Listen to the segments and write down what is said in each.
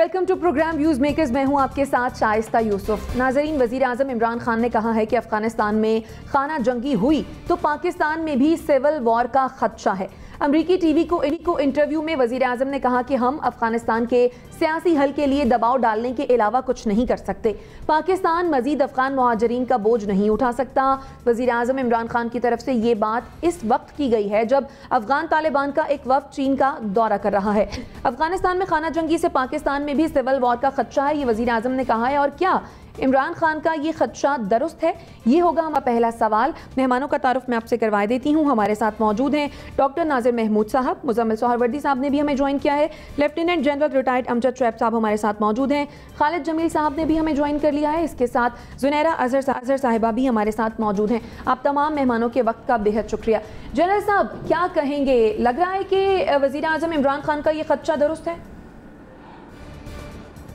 Welcome to program views makers. मैं हूं आपके साथ शाइस्ता यूसुफ। नाजरीन, वजीर आजम इमरान खान ने कहा है कि अफगानिस्तान में खाना जंगी हुई तो पाकिस्तान में भी सिविल वॉर का खदशा है। अमरीकी टीवी को इंटरव्यू में वजीर आजम ने कहा कि हम अफगानिस्तान के सियासी हल के लिए दबाव डालने के अलावा कुछ नहीं कर सकते। पाकिस्तान मजीद अफगान मुहाजिरीन का बोझ नहीं उठा सकता। वजीर आजम इमरान खान की तरफ से ये बात इस वक्त की गई है जब अफगान तालिबान का एक वफ्द चीन का दौरा कर रहा है। अफगानिस्तान में खाना जंगी से पाकिस्तान में भी सिविल वॉर का खदशा है, ये वजीर आजम ने कहा है। और क्या इमरान खान का ये खदशा दुरुस्त है? ये होगा हमारा पहला सवाल। मेहमानों का तारुफ मैं आपसे करवा देती हूँ। हमारे साथ मौजूद हैं डॉक्टर नाजिर महमूद साहब, मुजम्मिल सोहरवर्दी साहब ने भी हमें ज्वाइन किया है, lieutenant general retired Amjad Shoaib साहब हमारे साथ मौजूद हैं, खालिद जमील साहब ने भी हमें ज्वाइन कर लिया है, इसके साथ जुनैरा अजहर साहिबा भी हमारे साथ मौजूद हैं। आप तमाम मेहमानों के वक्त का बेहद शुक्रिया। जनरल साहब, क्या कहेंगे? लग रहा है कि वजीर आजम इमरान खान का ये खदशा दुरुस्त है?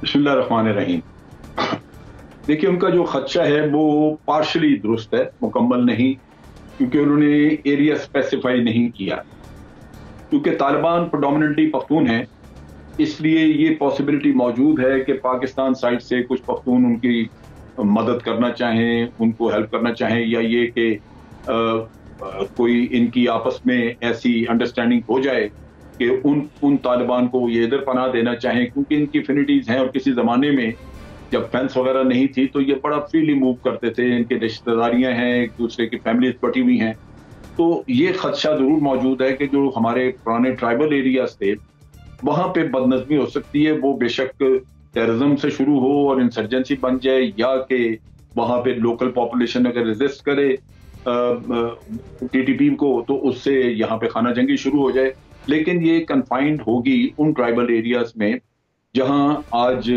बिस्मिल्लाहिर्रहमानिर्रहीम। देखिए, उनका जो खदशा है वो पार्शली दुरुस्त है, मुकम्मल नहीं, क्योंकि उन्होंने एरिया स्पेसिफाई नहीं किया। क्योंकि तालिबान प्रेडोमिनेंटली पख्तून है, इसलिए ये पॉसिबिलिटी मौजूद है कि पाकिस्तान साइड से कुछ पख्तून उनकी मदद करना चाहें, उनको हेल्प करना चाहें, या ये कि कोई इनकी आपस में ऐसी अंडरस्टैंडिंग हो जाए कि उन तालिबान को ये इधर पनाह देना चाहें, क्योंकि इनकी एफिनिटीज हैं। और किसी ज़माने में जब फेंस वगैरह नहीं थी तो ये बड़ा फ्रीली मूव करते थे, इनके रिश्तेदारियां हैं, एक दूसरे की फैमिलीज बटी हुई हैं। तो ये खदशा जरूर मौजूद है कि जो हमारे पुराने ट्राइबल एरियाज थे वहां पे बदनज़मी हो सकती है। वो बेशक टेररिज्म से शुरू हो और इंसर्जेंसी बन जाए, या कि वहां पे लोकल पॉपुलेशन अगर रेजिस्ट करे टीटीपी को तो उससे यहाँ पे खाना जंगी शुरू हो जाए। लेकिन ये कन्फाइंड होगी उन ट्राइबल एरियाज में जहां आज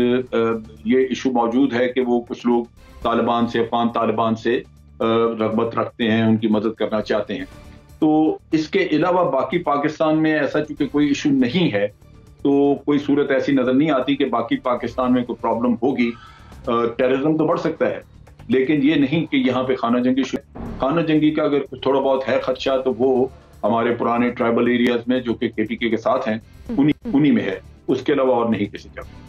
ये इशू मौजूद है कि वो कुछ लोग तालिबान से, अफगान तालिबान से रगबत रखते हैं, उनकी मदद करना चाहते हैं। तो इसके अलावा बाकी पाकिस्तान में ऐसा चूंकि कोई इशू नहीं है तो कोई सूरत ऐसी नजर नहीं आती कि बाकी पाकिस्तान में कोई प्रॉब्लम होगी। टेररिज्म तो बढ़ सकता है, लेकिन ये नहीं कि यहाँ पे खाना जंगी का अगर कुछ थोड़ा बहुत है खदशा तो वो हमारे पुराने ट्राइबल एरियाज में जो कि केपीके के साथ हैं उन्हीं में है, उसके अलावा और नहीं किसी जगह।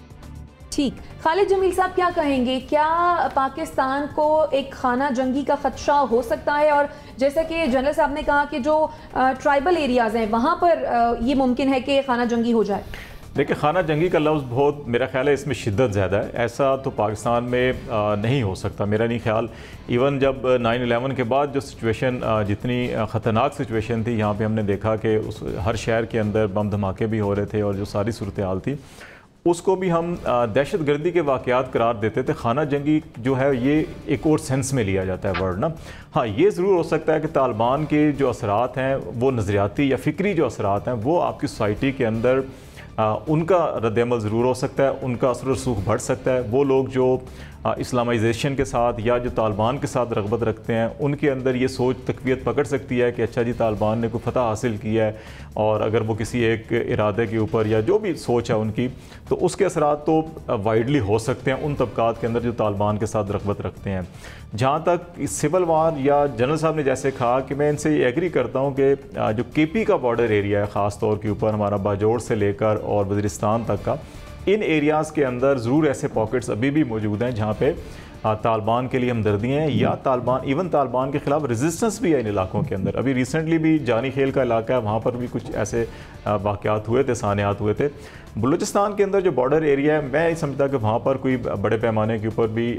ठीक, खालिद जमील साहब क्या कहेंगे? क्या पाकिस्तान को एक खाना जंगी का खदशा हो सकता है? और जैसा कि जनरल साहब ने कहा कि जो ट्राइबल एरियाज हैं वहां पर ये मुमकिन है कि खाना जंगी हो जाए। देखिए, खाना जंगी का लफ्ज़ बहुत, मेरा ख्याल है इसमें शिद्दत ज़्यादा है। ऐसा तो पाकिस्तान में नहीं हो सकता, मेरा नहीं ख्याल। इवन जब 9/11 के बाद जो सिचुएशन, जितनी ख़तरनाक सिचुएशन थी, यहाँ पे हमने देखा कि उस हर शहर के अंदर बम धमाके भी हो रहे थे और जो सारी सूरत हाल थी उसको भी हम दहशत गर्दी के वाक़यात करार देते थे। खाना जंगी जो है ये एक और सेंस में लिया जाता है वर्ड ना। हाँ, ये ज़रूर हो सकता है कि तालिबान के जो असरात हैं वो नज़रियाती या फ़िक्री जो असरात हैं वो आपकी सोसाइटी के अंदर उनका रद्दअमल ज़रूर हो सकता है, उनका असर रसूख बढ़ सकता है। वो लोग जो इस्लामाइजेशन के साथ या जो तालिबान के साथ रग़बत रखते हैं उनके अंदर ये सोच तक़वियत पकड़ सकती है कि अच्छा जी, तालिबान ने कोई फ़तह हासिल किया है, और अगर वो किसी एक इरादे के ऊपर या जो भी सोच है उनकी, तो उसके असरात तो वाइडली हो सकते हैं उन तबकात के अंदर जो तालिबान के साथ रग़बत रखते हैं। जहाँ तक सिविल वार या जनरल साहब ने जैसे कहा कि मैं इनसे एग्री करता हूँ कि जो केपी का बॉर्डर एरिया है ख़ास तौर के ऊपर, हमारा बाजोड़ से लेकर और वज़ीरिस्तान तक का, इन एरियाज़ के अंदर ज़रूर ऐसे पॉकेट्स अभी भी मौजूद हैं जहाँ पे तालिबान के लिए हमदर्दी हैं या तालिबान के ख़िलाफ़ रेजिस्टेंस भी है इन इलाकों के अंदर। अभी रिसेंटली भी जानी खेल का इलाका है, वहाँ पर भी कुछ ऐसे वाक़यात हुए थे, सानियात हुए थे। बलूचिस्तान के अंदर जो बॉर्डर एरिया है, मैं नहीं समझता कि वहाँ पर कोई बड़े पैमाने के ऊपर भी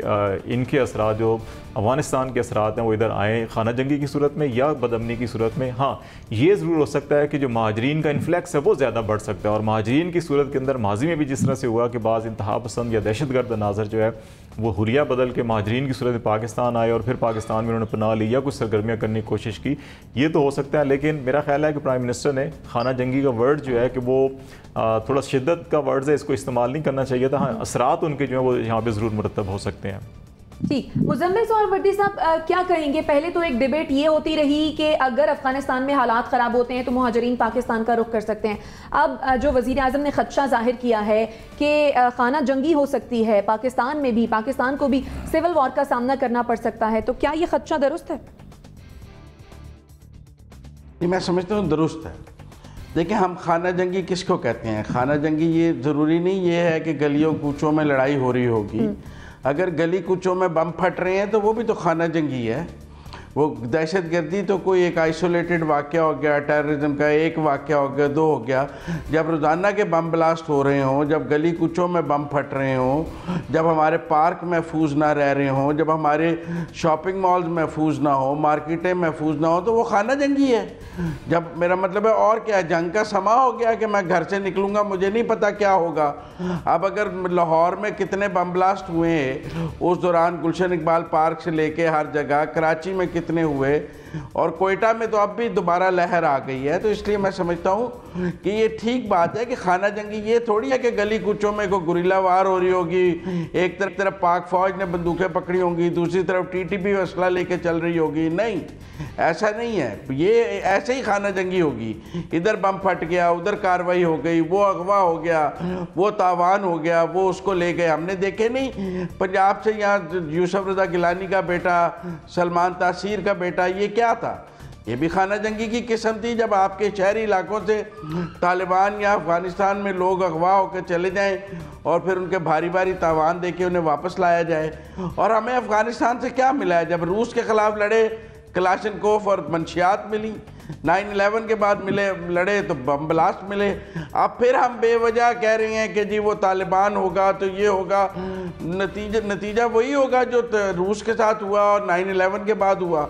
इनके असरात, जो अफ़गानिस्तान के असरात हैं, वो इधर आएँ खाना जंगी की सूरत में या बदअमनी की सूरत में। हाँ, ये ज़रूर हो सकता है कि जो महाजरीन का इन्फ्लैक्स है वो ज़्यादा बढ़ सकता है, और महाजरीन की सूरत के अंदर माजी में भी जिस तरह से हुआ कि बाज़ इंतहा पसंद या दहशतगर्द नाज़र जो है वो हुलिया बदल के महाजरीन की सूरत में पाकिस्तान आए और फिर पाकिस्तान में उन्होंने पनाह ली या कुछ सरगर्मियाँ करने की कोशिश की, ये तो हो सकता है। लेकिन मेरा ख्याल है कि प्राइम मिनिस्टर ने खाना जंगी का वर्ड जो है कि वो थोड़ा शिद्दत का वर्ड है, इसको इस्तेमाल नहीं करना चाहिए था। हाँ, असरात उनके जो है वो यहाँ पे ज़रूर मुरतब हो सकते हैं। ठीक, मुजम्मिल सोहरवर्दी साहब क्या कहेंगे? पहले तो एक डिबेट ये होती रही कि अगर अफगानिस्तान में हालात ख़राब होते हैं तो मुहाजिरीन पाकिस्तान का रुख कर सकते हैं। अब जो वज़ीर आज़म ने खदशा जाहिर किया है कि खाना जंगी हो सकती है, पाकिस्तान में भी, पाकिस्तान को भी सिविल वॉर का सामना करना पड़ सकता है, तो क्या ये खदशा दुरुस्त है? मैं समझता हूँ दुरुस्त है। देखिए, हम खाना जंगी किसको कहते हैं? खाना जंगी ये ज़रूरी नहीं ये है कि गलियों कूचों में लड़ाई हो रही होगी। अगर गली कूचों में बम फट रहे हैं तो वो भी तो खाना जंगी है। वो दहशत गर्दी तो कोई एक आइसोलेटेड वाक़या हो गया, टेररिज्म का एक वाक़या हो गया, दो हो गया। जब रोज़ाना के बम ब्लास्ट हो रहे हों, जब गली कूचों में बम फट रहे हों, जब हमारे पार्क महफूज ना रह रहे हों, जब हमारे शॉपिंग मॉल्स महफूज ना हो, मार्केटें महफूज ना हो, तो वो खाना जंगी है। जब मेरा मतलब है और क्या, जंग का समा हो गया कि मैं घर से निकलूँगा मुझे नहीं पता क्या होगा। अब अगर लाहौर में कितने बम ब्लास्ट हुए हैं उस दौरान, गुलशन इकबाल पार्क से लेके हर जगह, कराची में कितने हुए, और कोयटा में तो अब भी दोबारा लहर आ गई है। तो इसलिए मैं समझता हूँ कि ये ठीक बात है कि खाना जंगी ये थोड़ी है कि गली कूचों में कोई गुरिल्ला वार हो रही होगी, एक तरफ पाक फौज ने बंदूकें पकड़ी होंगी, दूसरी तरफ टीटीपी असला लेके चल रही होगी। नहीं, ऐसा नहीं है। ये ऐसे ही खाना जंगी होगी। इधर बम फट गया, उधर कार्रवाई हो गई, वो अगवा हो गया, वो तावान हो गया, वो उसको ले गए। हमने देखे नहीं पंजाब से यहाँ यूसुफ रज़ा गिलानी का बेटा, सलमान तासीर का बेटा, ये क्या था? ये भी खाना जंगी की किस्म थी। जब आपके शहरी इलाकों से तालिबान या अफ़गानिस्तान में लोग अगवा होकर चले जाएं और फिर उनके भारी भारी तावान देके उन्हें वापस लाया जाए। और हमें अफ़गानिस्तान से क्या मिला है? जब रूस के ख़िलाफ़ लड़े कलाशनकोफ और मंशियात मिली, 9/11 के बाद लड़े तो बम ब्लास्ट मिले। अब फिर हम बेवजह कह रहे हैं कि जी वो तालिबान होगा तो ये होगा। नतीजा वही होगा जो रूस के साथ हुआ और 9/11 के बाद हुआ।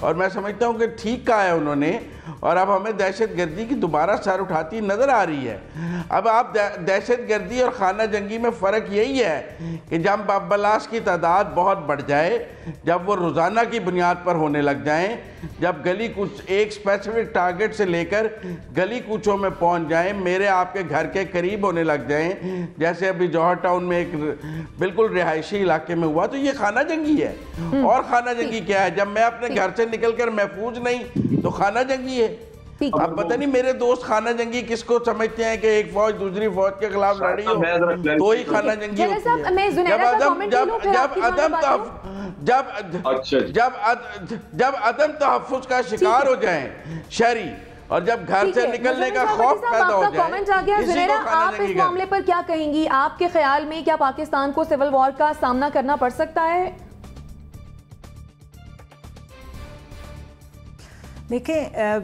और मैं समझता हूँ कि ठीक कहा है उन्होंने। और अब हमें दहशत गर्दी की दोबारा सर उठाती नज़र आ रही है। अब आप दहशत गर्दी और खाना जंगी में फ़र्क यही है कि जब बम ब्लास्ट की तादाद बहुत बढ़ जाए, जब वो रोज़ाना की बुनियाद पर होने लग जाएं, जब गली कूच एक स्पेसिफिक टारगेट से लेकर गली कूचों में पहुंच जाएं, मेरे आपके घर के करीब होने लग जाएं, जैसे अभी जौहर टाउन में एक बिल्कुल रिहायशी इलाके में हुआ, तो ये खाना जंगी है। और खाना जंगी क्या है? जब मैं अपने घर से निकलकर महफूज नहीं तो खाना जंगी है। अब पता नहीं मेरे दोस्त खाना जंगी किसको समझते हैं कि एक फौज दूसरी फौज के खिलाफ लड़ी हो तो ही खाना जंगी होती है। जब अदम तहफ्फुज़ का शिकार हो जाएं शहरी, और जब घर से निकलने का खौफ पैदा हो जाए। कमेंट आ गया। ज़ुनैरा, आप इस मामले पर क्या कहेंगी? आपके ख्याल में क्या पाकिस्तान को सिविल वॉर का सामना करना पड़ सकता है? देखिए,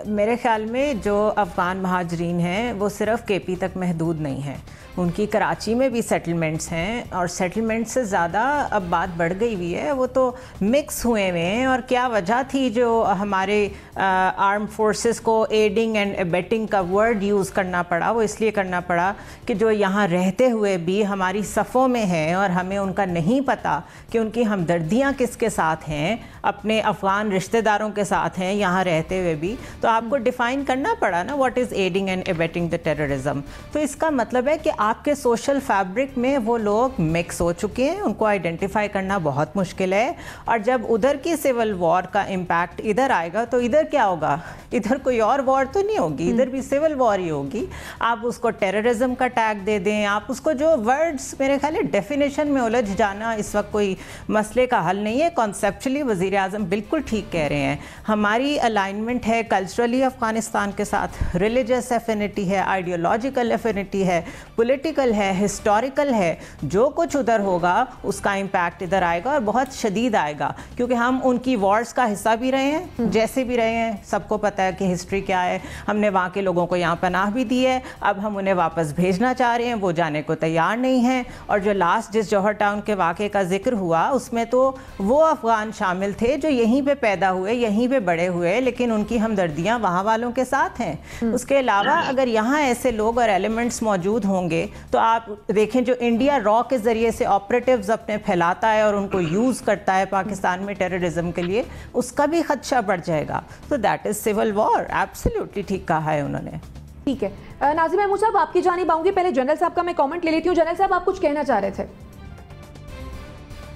मेरे ख्याल में जो अफ़गान महाजरीन हैं वो सिर्फ़ केपी तक महदूद नहीं है। उनकी कराची में भी सेटलमेंट्स हैं और सेटलमेंट से ज़्यादा अब बात बढ़ गई हुई है। वो तो मिक्स हुए हुए हैं। और क्या वजह थी जो हमारे आर्म फोर्सेस को एडिंग एंड एबेटिंग का वर्ड यूज़ करना पड़ा? वो इसलिए करना पड़ा कि जो यहाँ रहते हुए भी हमारी सफ़ों में हैं और हमें उनका नहीं पता कि उनकी हमदर्दियाँ किसके साथ हैं, अपने अफ़गान रिश्तेदारों के साथ हैं यहाँ रहते हुए भी। तो आपको डिफ़ाइन करना पड़ा ना what is aiding and abetting the terrorism. तो इसका मतलब है कि आपके सोशल फैब्रिक में वो लोग मिक्स हो चुके हैं, उनको आइडेंटिफाई करना बहुत मुश्किल है। और जब उधर की सिविल वॉर का इम्पैक्ट इधर आएगा तो इधर क्या होगा? इधर कोई और वॉर तो नहीं होगी, इधर भी सिविल वॉर ही होगी। आप उसको टेररिज्म का टैग दे दें, आप उसको जो वर्ड्स, मेरे ख्याल है डेफिनेशन में उलझ जाना इस वक्त कोई मसले का हल नहीं है। कॉन्सेप्चुअली वज़ीर आज़म बिल्कुल ठीक कह रहे हैं। हमारी अलाइनमेंट है कल्चरली अफ़गानिस्तान के साथ, रिलीजियस एफिनिटी है, आइडियोलॉजिकल एफिनिटी है, पॉलिटिकल है, हिस्टोरिकल है। जो कुछ उधर होगा उसका इम्पैक्ट इधर आएगा और बहुत शदीद आएगा, क्योंकि हम उनकी वॉर्स का हिस्सा भी रहे हैं, जैसे भी रहे हैं। सबको पता है कि हिस्ट्री क्या है। हमने वहाँ के लोगों को यहाँ पनाह भी दी है, अब हम उन्हें वापस भेजना चाह रहे हैं, वो जाने को तैयार नहीं हैं। और जो लास्ट जिस जौहर टाउन के वाक़े का जिक्र हुआ उसमें तो वो अफ़गान शामिल थे जो यहीं पे पैदा हुए, यहीं पे बड़े हुए, लेकिन उनकी हमदर्दियाँ वहाँ वालों के साथ हैं। उसके अलावा अगर यहाँ ऐसे लोग और एलिमेंट्स मौजूद होंगे तो आप देखें जो इंडिया रॉ के ज़रिए से ऑपरेटिव्स अपने फैलाता है और उनको यूज़ करता है पाकिस्तान में टेररिज्म के लिए, उसका भी खदशा बढ़ जाएगा। तो that is civil war. Absolutely ठीक कहा है उन्होंने। ठीक है, नाज़िम महमूद साहब आपकी जानिब आऊंगी। पहले जनरल साहब का मैं कमेंट ले लेती हूँ। जनरल साहब, आप कुछ कहना चाह रहे थे?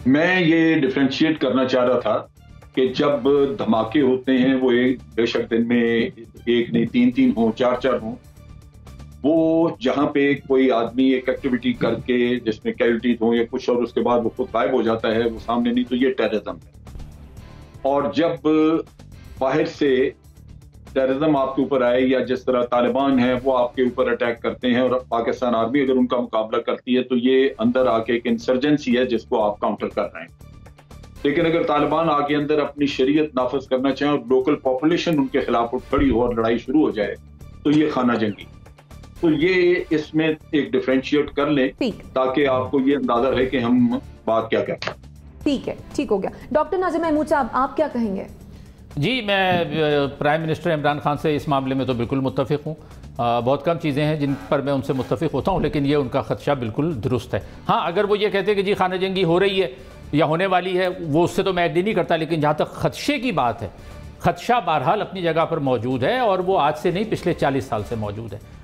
मैं ये डिफ्रेंशिएट करना चाह रहा था कि जब धमाके होते हैं वो एक बेशक दिन में एक नहीं, 3-3 हो, 4-4 हो, वो जहां पे कोई आदमी एक एक्टिविटी करके जिसमें कैजुअल्टीज हो या कुछ और उसके बाद वो खुद गायब हो जाता है, वो सामने नहीं, तो ये टेररिज्म है। और जब बाहर से टेररिज्म आपके ऊपर आए या जिस तरह तालिबान है वो आपके ऊपर अटैक करते हैं और पाकिस्तान आर्मी अगर उनका मुकाबला करती है तो ये अंदर आके एक इंसर्जेंसी है जिसको आप काउंटर कर रहे हैं। लेकिन अगर तालिबान आगे अंदर अपनी शरीयत नाफिज करना चाहें और लोकल पॉपुलेशन उनके खिलाफ उठ खड़ी हो और लड़ाई शुरू हो जाए तो ये खाना जंगी। तो ये इसमें एक डिफरेंशिएट कर लें ताकि आपको ये अंदाजा है कि हम बात क्या कहते हैं। ठीक है, ठीक हो गया। डॉक्टर नाज़िम महमूद साहब, आप क्या कहेंगे? जी, मैं प्राइम मिनिस्टर इमरान खान से इस मामले में तो बिल्कुल मुत्तफिक हूँ। बहुत कम चीज़ें हैं जिन पर मैं उनसे मुत्तफिक होता हूँ, लेकिन ये उनका खदशा बिल्कुल दुरुस्त है। हाँ, अगर वो ये कहते हैं कि जी खाना जंगी हो रही है या होने वाली है, वो उससे तो मैं एग्री नहीं करता, लेकिन जहाँ तक खदशे की बात है, खदशा बहरहाल अपनी जगह पर मौजूद है और वो आज से नहीं पिछले 40 साल से मौजूद है।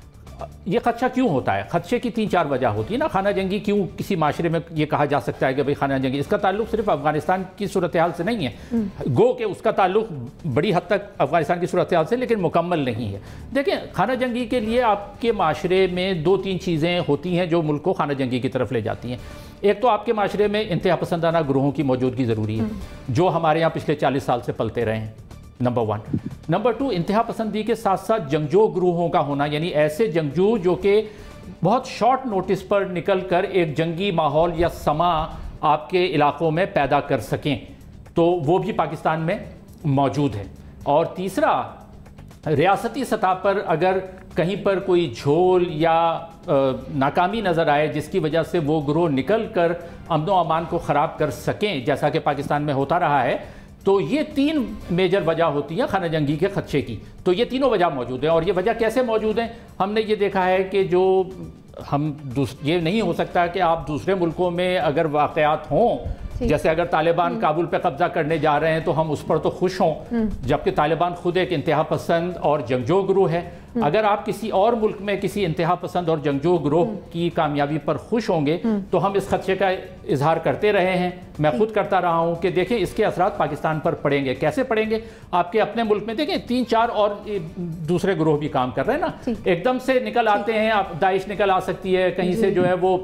ये खदशा क्यों होता है? खदशे की 3-4 वजह होती है ना। खाना जंगी क्यों किसी माशरे में ये कहा जा सकता है कि भाई खाना जंगी, इसका ताल्लुक सिर्फ अफगानिस्तान की सूरत हाल से नहीं है, गो के उसका ताल्लुक बड़ी हद तक अफगानिस्तान की सूरत हाल से, लेकिन मुकम्मल नहीं है। देखें, खाना जंगी के लिए आपके माशरे में 2-3 चीज़ें होती हैं जो मुल्क को खाना जंगी की तरफ ले जाती हैं। एक तो आपके माशरे में इंतहा पसंदाना ग्रोहों की मौजूदगी ज़रूरी है, जो हमारे यहाँ पिछले 40 साल से पलते रहे हैं, नंबर 1। नंबर 2, इंतहा पसंदी के साथ साथ जंगजू ग्रोहों का होना, यानी ऐसे जंगजू जो कि बहुत शॉर्ट नोटिस पर निकल कर एक जंगी माहौल या समा आपके इलाकों में पैदा कर सकें, तो वो भी पाकिस्तान में मौजूद है। और तीसरा, रियासती सतह पर अगर कहीं पर कोई झोल या नाकामी नज़र आए जिसकी वजह से वो ग्रोह निकल कर अमन व अमान को ख़राब कर सकें, जैसा कि पाकिस्तान में होता रहा है, तो ये 3 मेजर वजह होती हैं खाना जंगी के खदशे की। तो ये तीनों वजह मौजूद हैं। और ये वजह कैसे मौजूद हैं? हमने ये देखा है कि जो ये नहीं हो सकता कि आप दूसरे मुल्कों में अगर वाक़यात हों, जैसे अगर तालिबान काबुल पे कब्जा करने जा रहे हैं तो हम उस पर तो खुश हों, जबकि तालिबान खुद एक इंतहा पसंद और जंगजू ग्रोह है। अगर आप किसी और मुल्क में किसी इंतहा पसंद और जंगजू ग्रोह की कामयाबी पर खुश होंगे तो हम इस खदशे का इजहार करते रहे हैं, मैं खुद करता रहा हूं कि देखें इसके असरात पाकिस्तान पर पड़ेंगे। कैसे पड़ेंगे? आपके अपने मुल्क में देखें 3-4 और दूसरे ग्रोह भी काम कर रहे हैं ना, एकदम से निकल आते हैं। आप दाइश निकल आ सकती है, कहीं से जो है वो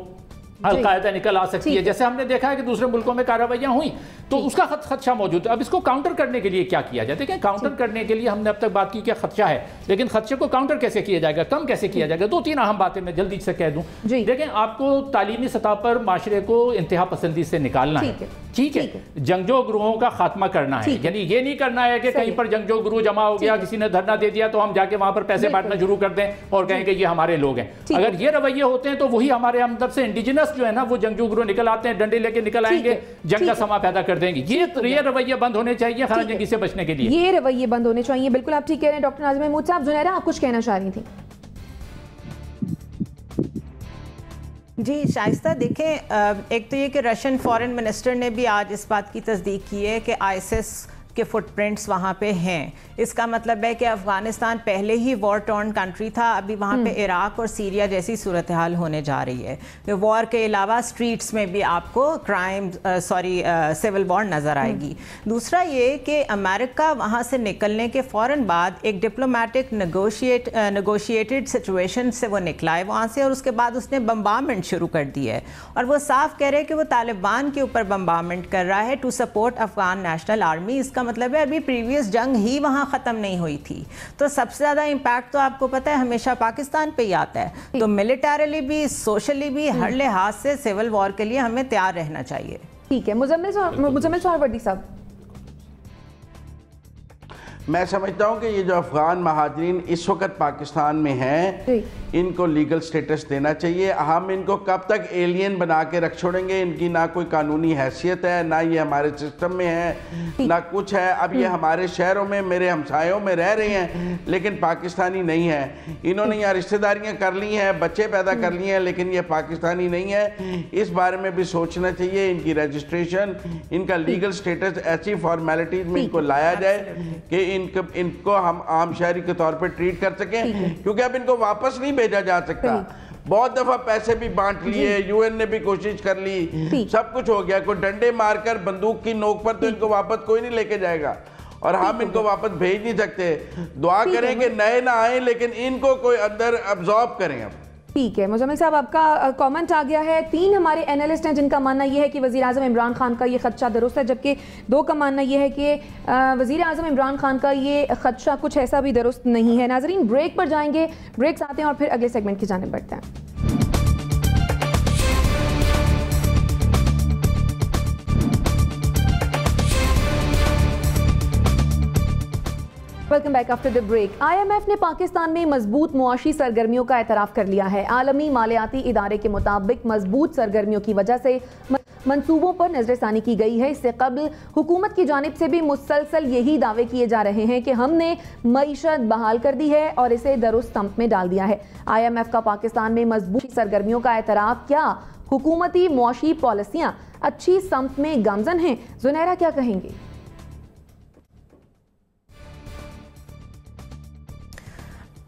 अल-कायदा निकल आ सकती है, जैसे हमने देखा है कि दूसरे मुल्कों में कार्रवाइयां हुई, तो उसका खदशा मौजूद है। अब इसको काउंटर करने के लिए क्या किया जाए? देखिए, काउंटर करने के लिए हमने अब तक बात की कि खदशा है, लेकिन खदशे को काउंटर कैसे किया जाएगा, कम कैसे किया जाएगा? 2-3 अहम बातें मैं जल्दी से कह दूं। देखें, आपको तालीमी सतह पर माशरे को इंतहा पसंदी से निकालना है, ठीक है, जंगजू ग्रोहों का खात्मा करना है। यानी ये नहीं करना है कि कहीं पर जंगजू ग्रोह जमा हो गया, किसी ने धरना दे दिया तो हम जाके वहां पर पैसे बांटना शुरू कर दें और कहें कि ये हमारे लोग हैं। अगर ये रवैये होते हैं तो वही हमारे अंदर से इंडिजिनस जो है ना, वो जंगजू ग्रोह निकल आते हैं, डंडे लेके निकल आएंगे, जंग का समा पैदा कर देंगे। ये रवैये बंद होने चाहिए खाना जंगी से बचने के लिए। ये रवैये बंद होने चाहिए, बिल्कुल आप ठीक कह रहे हैं डॉक्टर नाज़िम महमूद साहब। जुनैरा, आप कुछ कहना चाह रही थी? जी शाइस्ता, देखें, एक तो ये कि रशियन फॉरेन मिनिस्टर ने भी आज इस बात की तस्दीक की है कि आईएसआईएस के फुटप्रिंट्स वहाँ पे हैं। इसका मतलब है कि अफगानिस्तान पहले ही वॉर टॉर्न कंट्री था, अभी वहाँ पे इराक और सीरिया जैसी सूरत हाल होने जा रही है। वॉर के अलावा स्ट्रीट्स में भी आपको सिविल वॉर नज़र आएगी। दूसरा ये कि अमेरिका वहाँ से निकलने के फ़ौरन बाद एक डिप्लोमेटिक नेगोशिएटेड सिचुएशन से वो निकला है वहाँ से, और उसके बाद उसने बम्बारमेंट शुरू कर दी है। और वो साफ कह रहे हैं कि वो तालिबान के ऊपर बम्बारमेंट कर रहा है to support Afghan National Army. इसका मतलब है अभी प्रीवियस जंग ही वहाँ ख़त्म नहीं हुई थी, तो सबसे ज़्यादा इम्पैक्ट तो आपको पता है हमेशा पाकिस्तान पे ही आता है। तो मिलिटरीली भी, सोशली भी, हर लिहाज से सिविल वॉर के लिए हमें तैयार रहना चाहिए। ठीक है, मुजम्मिल सोहरावर्दी साहब। मैं समझता हूँ कि ये जो अफ़गान महाजरीन इस वक्त पाकिस्तान में हैं, इनको लीगल स्टेटस देना चाहिए। हम इनको कब तक एलियन बना के रख छोड़ेंगे? इनकी ना कोई कानूनी हैसियत है, ना ये हमारे सिस्टम में है, ना कुछ है। अब ये हमारे शहरों में, मेरे हमसायों में रह रहे हैं, लेकिन पाकिस्तानी नहीं है। इन्होंने यहाँ रिश्तेदारियाँ कर ली हैं, बच्चे पैदा कर लिए हैं, लेकिन ये पाकिस्तानी नहीं है। इस बारे में भी सोचना चाहिए। इनकी रजिस्ट्रेशन, इनका लीगल स्टेटस, ऐसी फॉर्मेलिटीज में इनको लाया जाए कि इनको हम आम शहरी के तौर पर ट्रीट कर सकें, क्योंकि अब इनको वापस नहीं भेजा जा सकता। बहुत दफा पैसे भी बांट लिए, यूएन ने भी कोशिश कर ली, सब कुछ हो गया। कोई डंडे मारकर बंदूक की नोक पर तो इनको वापस कोई नहीं लेके जाएगा, और हम इनको वापस भेज नहीं सकते। दुआ करें कि नए ना आए, लेकिन इनको कोई अंदर अब्जॉर्ब करें। अब ठीक है मुजम्मिल साहब, आपका कमेंट आ गया है। 3 हमारे एनालिस्ट हैं जिनका मानना यह है कि वज़ीर आज़म इमरान खान का ये खदशा दुरुस्त है, जबकि 2 का मानना यह है कि वज़ीर आज़म इमरान खान का ये खदशा कुछ ऐसा भी दुरुस्त नहीं है। नाज़रीन, ब्रेक पर जाएंगे, ब्रेक आते हैं और फिर अगले सेगमेंट की जानिब बढ़ते हैं। Welcome back after the break. IMF ने पाकिस्तान में मजबूत मुआशी सरगर्मियों का एतराफ़ कर लिया है। आलमी मालियाती इदारे के मुताबिक मजबूत सरगर्मियों की वजह से मंसूबों पर नजरसानी की गई है। इससे कबल हुकूमत की जानिब से भी मुसलसल यही दावे किए जा रहे हैं कि हमने मईशत बहाल कर दी है और इसे दुरुस्त सम्त में डाल दिया है। IMF का पाकिस्तान में मजबूत सरगर्मियों का एतराफ़, क्या हुकूमती मुआशी पॉलिसियाँ अच्छी सम्त में गामजन हैं? जुनैरा क्या कहेंगी?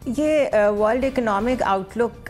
ये वर्ल्ड इकोनॉमिक आउटलुक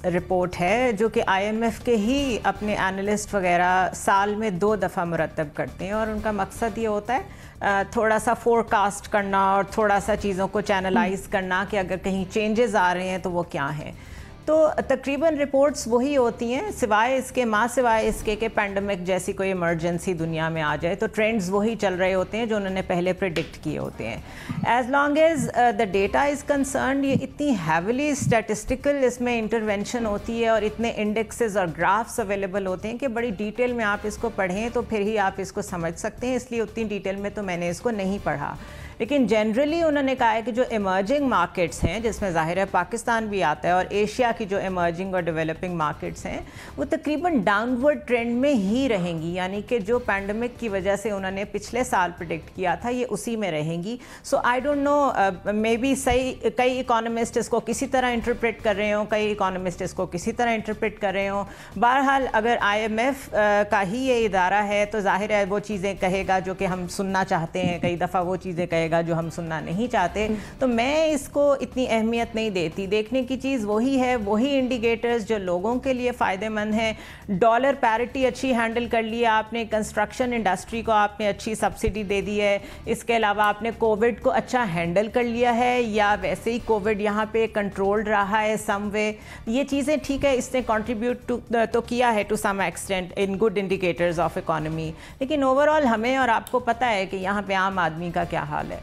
रिपोर्ट है जो कि IMF के ही अपने एनालिस्ट वगैरह साल में 2 दफ़ा मुरतब करते हैं, और उनका मकसद ये होता है थोड़ा सा फोरकास्ट करना और थोड़ा सा चीज़ों को चैनलाइज करना कि अगर कहीं चेंजेस आ रहे हैं तो वो क्या हैं। तो तकरीबन रिपोर्ट्स वही होती हैं, सिवाय इसके कि पैंडमिक जैसी कोई इमरजेंसी दुनिया में आ जाए, तो ट्रेंड्स वही चल रहे होते हैं जो उन्होंने पहले प्रिडिक्ट किए होते हैं। As long as the data is concern, ये इतनी हैविली स्टैटिस्टिकल इसमें इंटरवेंशन होती है और इतने इंडेक्सेस और ग्राफ्स अवेलेबल होते हैं कि बड़ी डिटेल में आप इसको पढ़ें तो फिर ही आप इसको समझ सकते हैं, इसलिए उतनी डिटेल में तो मैंने इसको नहीं पढ़ा। लेकिन जनरली उन्होंने कहा है कि जो इमर्जिंग मार्केट्स हैं, जिसमें ज़ाहिर है पाकिस्तान भी आता है, और एशिया की जो इमर्जिंग और डेवलपिंग मार्केट्स हैं, वो तकरीबन डाउनवर्ड ट्रेंड में ही रहेंगी। यानी कि जो पैंडमिक की वजह से उन्होंने पिछले साल प्रेडिक्ट किया था, ये उसी में रहेंगी। So I don't know, maybe सही, कई इकोनॉमिस्ट इसको किसी तरह इंटरप्रेट कर रहे हों, कई इकोनॉमिस्ट इसको किसी तरह इंटरप्रेट कर रहे हों। बहरहाल अगर IMF का ही ये इदारा है तो ज़ाहिर है वो चीज़ें कहेगा जो कि हम सुनना चाहते हैं, कई दफ़ा वो चीज़ें कहेगा जो हम सुनना नहीं चाहते। तो मैं इसको इतनी अहमियत नहीं देती। देखने की चीज़ वही है, वही इंडिकेटर्स जो लोगों के लिए फ़ायदेमंद हैं। डॉलर पैरिटी अच्छी हैंडल कर ली है आपने, कंस्ट्रक्शन इंडस्ट्री को आपने अच्छी सब्सिडी दे दी है, इसके अलावा आपने कोविड को अच्छा हैंडल कर लिया है, या वैसे ही कोविड यहाँ पे कंट्रोल्ड रहा है सम वे। ये चीज़ें ठीक है, इसने कंट्रीब्यूट तो किया है to some extent in good indicators of economy, लेकिन ओवरऑल हमें और आपको पता है कि यहाँ पे आम आदमी का क्या हाल है।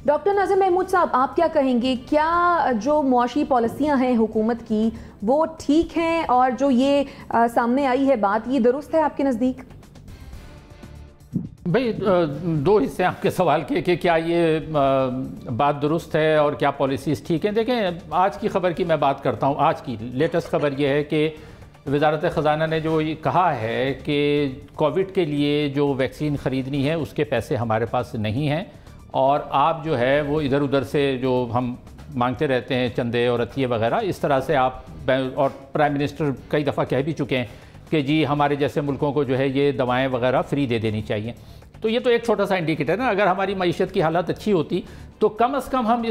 डॉक्टर नाज़िम महमूद साहब, आप क्या कहेंगे, क्या जो मुआशी पॉलिसियां हैं हुकूमत की वो ठीक हैं, और जो ये सामने आई है बात, ये दुरुस्त है आपके नज़दीक? भाई 2 हिस्से आपके सवाल के कि क्या ये बात दुरुस्त है और क्या पॉलिसीज़ ठीक हैं। देखें, आज की ख़बर की मैं बात करता हूँ। आज की लेटेस्ट ख़बर ये है कि वज़ारत ख़ज़ाना ने जो ये कहा है कि कोविड के लिए जो वैक्सीन ख़रीदनी है उसके पैसे हमारे पास नहीं हैं, और आप जो है वो इधर उधर से जो हम मांगते रहते हैं चंदे और अतिये वगैरह, इस तरह से आप, और प्राइम मिनिस्टर कई दफ़ा कह भी चुके हैं कि जी हमारे जैसे मुल्कों को जो है ये दवाएं वगैरह फ्री दे देनी चाहिए। तो ये तो एक छोटा सा इंडिकेटर है। अगर हमारी मईशत की हालत अच्छी होती तो कम अज़ कम हम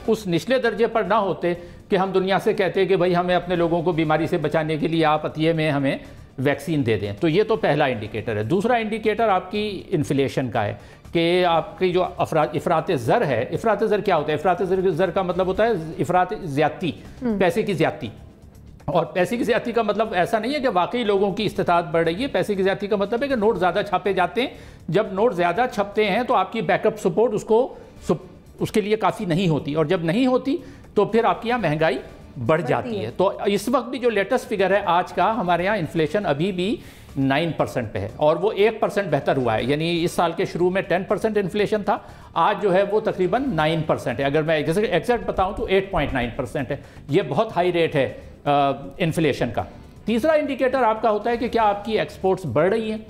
उस निचले दर्जे पर ना होते कि हम दुनिया से कहते हैं कि भाई हमें अपने लोगों को बीमारी से बचाने के लिए आप अतिये में हमें वैक्सीन दे दें। तो ये तो पहला इंडिकेटर है। दूसरा इंडिकेटर आपकी इन्फ्लेशन का है कि आपकी जो इफ़रात ज़र है। इफ़रात ज़र क्या होता है? इफ़रात ज़र का मतलब होता है इफ़रात ज़्यादती, पैसे की ज़्यादती। और पैसे की ज़्यादती का मतलब ऐसा नहीं है कि वाकई लोगों की इस्तिताअत बढ़ रही है। पैसे की ज़्यादती का मतलब है कि नोट ज़्यादा छापे जाते हैं। जब नोट ज़्यादा छपते हैं तो आपकी बैकअप सपोर्ट उसके लिए काफ़ी नहीं होती, और जब नहीं होती तो फिर आपकी यहाँ महंगाई बढ़ जाती है। तो इस वक्त भी जो लेटेस्ट फिगर है आज का, हमारे यहाँ इन्फ्लेशन अभी भी 9% पे है, और वो 1% बेहतर हुआ है। यानी इस साल के शुरू में 10% इन्फ्लेशन था, आज जो है वो तकरीबन 9% है। अगर मैं जैसे एग्जैक्ट बताऊं तो 8.9% है। ये बहुत हाई रेट है इन्फ्लेशन का। तीसरा इंडिकेटर आपका होता है कि क्या आपकी एक्सपोर्ट्स बढ़ रही हैं।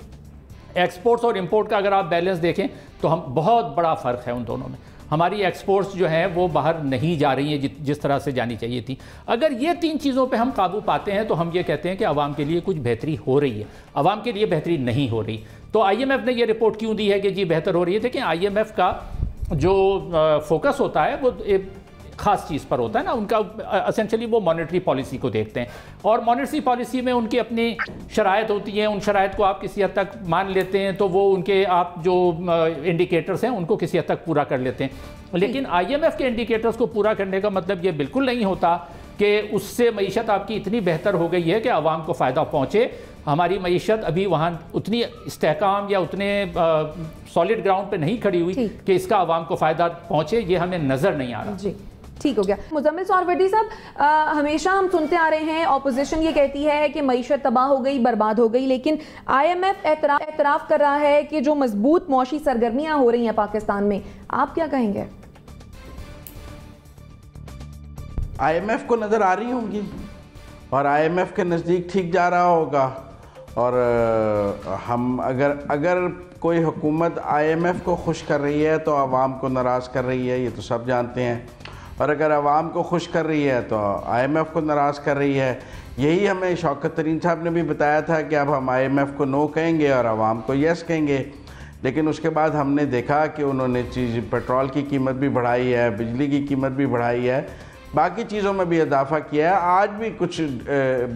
एक्सपोर्ट्स और इंपोर्ट का अगर आप बैलेंस देखें तो हम बहुत बड़ा फ़र्क है उन दोनों में। हमारी एक्सपोर्ट्स जो हैं वो बाहर नहीं जा रही हैं जिस तरह से जानी चाहिए थी। अगर ये 3 चीज़ों पे हम काबू पाते हैं तो हम ये कहते हैं कि आवाम के लिए कुछ बेहतरी हो रही है। आवाम के लिए बेहतरी नहीं हो रही। तो IMF ने ये रिपोर्ट क्यों दी है कि जी बेहतर हो रही है? देखिए, IMF का जो फोकस होता है वो एक ख़ास चीज़ पर होता है ना। उनका एसेंशली वो मॉनेटरी पॉलिसी को देखते हैं, और मॉनेटरी पॉलिसी में उनकी अपनी शराइत होती हैं। उन शराइत को आप किसी हद तक मान लेते हैं तो वो उनके आप जो इंडिकेटर्स हैं उनको किसी हद तक पूरा कर लेते हैं। लेकिन IMF के इंडिकेटर्स को पूरा करने का मतलब ये बिल्कुल नहीं होता कि उससे मईशत आपकी इतनी बेहतर हो गई है कि आवाम को फ़ायदा पहुँचे। हमारी मईशत अभी वहाँ उतनी इस्तेहकाम या उतने सॉलिड ग्राउंड पे नहीं खड़ी हुई कि इसका आवाम को फ़ायदा पहुँचे, ये हमें नज़र नहीं आ रहा। जी ठीक हो गया। मुजम्मिल सौरवर्दी साहब, हमेशा हम सुनते आ रहे हैं ऑपोजिशन ये कहती है कि मईशत तबाह हो गई, बर्बाद हो गई, लेकिन IMF एतराफ़ कर रहा है कि जो मजबूत मौशी सरगर्मियाँ हो रही हैं पाकिस्तान में, आप क्या कहेंगे? IMF को नज़र आ रही होंगी और IMF के नज़दीक ठीक जा रहा होगा। और हम अगर कोई हुकूमत IMF को खुश कर रही है तो आवाम को नाराज़ कर रही है, ये तो सब जानते हैं। और अगर आवाम को खुश कर रही है तो IMF को नाराज़ कर रही है। यही हमें शौकत तरीन साहब ने भी बताया था कि अब हम IMF को नो कहेंगे और आवाम को यस कहेंगे। लेकिन उसके बाद हमने देखा कि उन्होंने पेट्रोल की कीमत भी बढ़ाई है, बिजली की कीमत भी बढ़ाई है, बाकी चीज़ों में भी इजाफ़ा किया है। आज भी कुछ